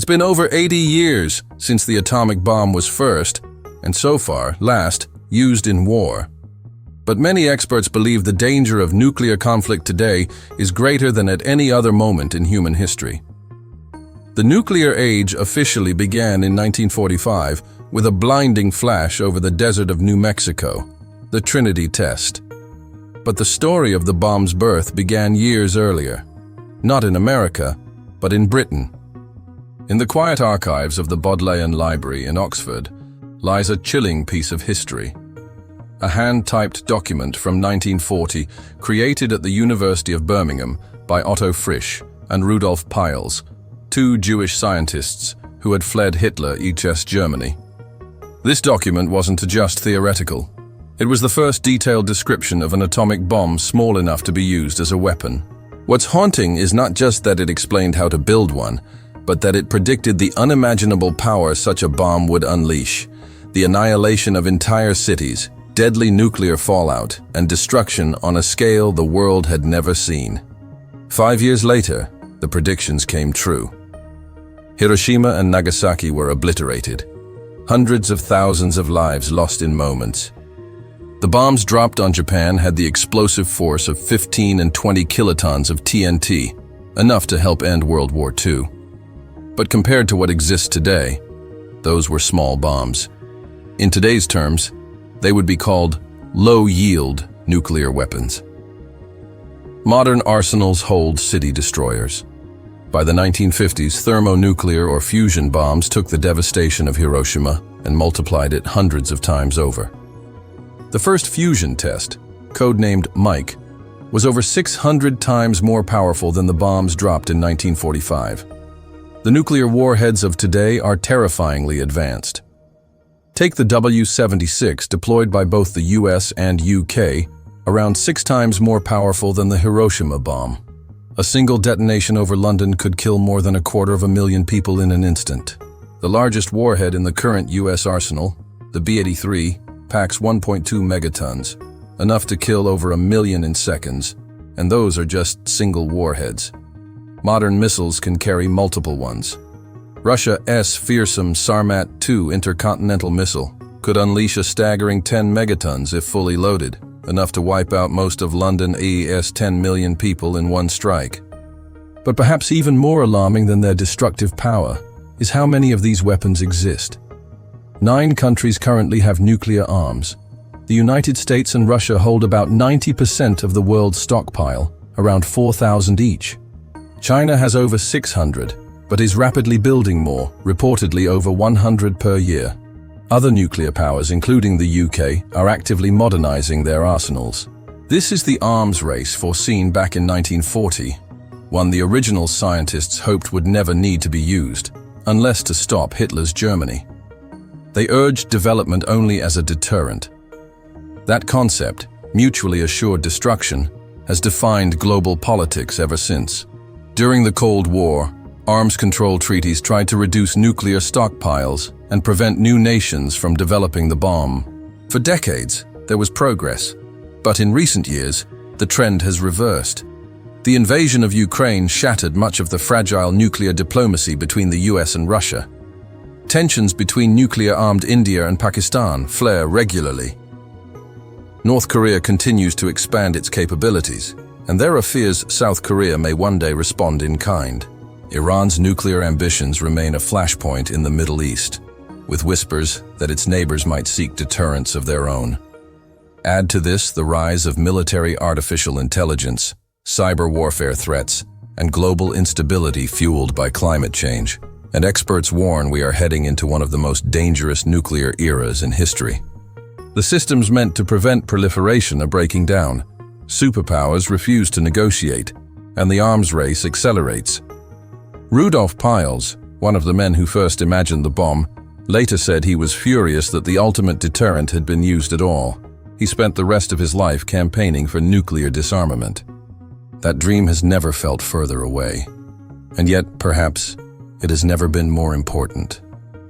It's been over 80 years since the atomic bomb was first, and so far, last, used in war. But many experts believe the danger of nuclear conflict today is greater than at any other moment in human history. The nuclear age officially began in 1945 with a blinding flash over the desert of New Mexico, the Trinity test. But the story of the bomb's birth began years earlier, not in America, but in Britain. In the quiet archives of the Bodleian Library in Oxford lies a chilling piece of history. A hand-typed document from 1940 created at the University of Birmingham by Otto Frisch and Rudolf Peierls, two Jewish scientists who had fled Hitler East Germany. This document wasn't just theoretical. It was the first detailed description of an atomic bomb small enough to be used as a weapon. What's haunting is not just that it explained how to build one, but that it predicted the unimaginable power such a bomb would unleash: the annihilation of entire cities, deadly nuclear fallout, and destruction on a scale the world had never seen. 5 years later, the predictions came true. Hiroshima and Nagasaki were obliterated. Hundreds of thousands of lives lost in moments. The bombs dropped on Japan had the explosive force of 15 and 20 kilotons of TNT, enough to help end World War II. But compared to what exists today, those were small bombs. In today's terms, they would be called low-yield nuclear weapons. Modern arsenals hold city destroyers. By the 1950s, thermonuclear or fusion bombs took the devastation of Hiroshima and multiplied it hundreds of times over. The first fusion test, codenamed Mike, was over 600 times more powerful than the bombs dropped in 1945. The nuclear warheads of today are terrifyingly advanced. Take the W-76 deployed by both the US and UK, around 6 times more powerful than the Hiroshima bomb. A single detonation over London could kill more than 250,000 people in an instant. The largest warhead in the current US arsenal, the B-83, packs 1.2 megatons, enough to kill over 1 million in seconds, and those are just single warheads. Modern missiles can carry multiple ones. Russia's fearsome Sarmat 2 intercontinental missile could unleash a staggering 10 megatons if fully loaded, enough to wipe out most of London's 10 million people in one strike. But perhaps even more alarming than their destructive power is how many of these weapons exist. 9 countries currently have nuclear arms. The United States and Russia hold about 90% of the world's stockpile, around 4,000 each. China has over 600, but is rapidly building more, reportedly over 100 per year. Other nuclear powers, including the UK, are actively modernizing their arsenals. This is the arms race foreseen back in 1940, one the original scientists hoped would never need to be used, unless to stop Hitler's Germany. They urged development only as a deterrent. That concept, mutually assured destruction, has defined global politics ever since. During the Cold War, arms control treaties tried to reduce nuclear stockpiles and prevent new nations from developing the bomb. For decades, there was progress, but in recent years, the trend has reversed. The invasion of Ukraine shattered much of the fragile nuclear diplomacy between the US and Russia. Tensions between nuclear-armed India and Pakistan flare regularly. North Korea continues to expand its capabilities, and there are fears South Korea may one day respond in kind. Iran's nuclear ambitions remain a flashpoint in the Middle East, with whispers that its neighbors might seek deterrence of their own. Add to this the rise of military artificial intelligence, cyber warfare threats, and global instability fueled by climate change, and experts warn we are heading into one of the most dangerous nuclear eras in history. The systems meant to prevent proliferation are breaking down. Superpowers refuse to negotiate, and the arms race accelerates. Rudolf Peierls, one of the men who first imagined the bomb, later said he was furious that the ultimate deterrent had been used at all. He spent the rest of his life campaigning for nuclear disarmament. That dream has never felt further away, and yet, perhaps, it has never been more important.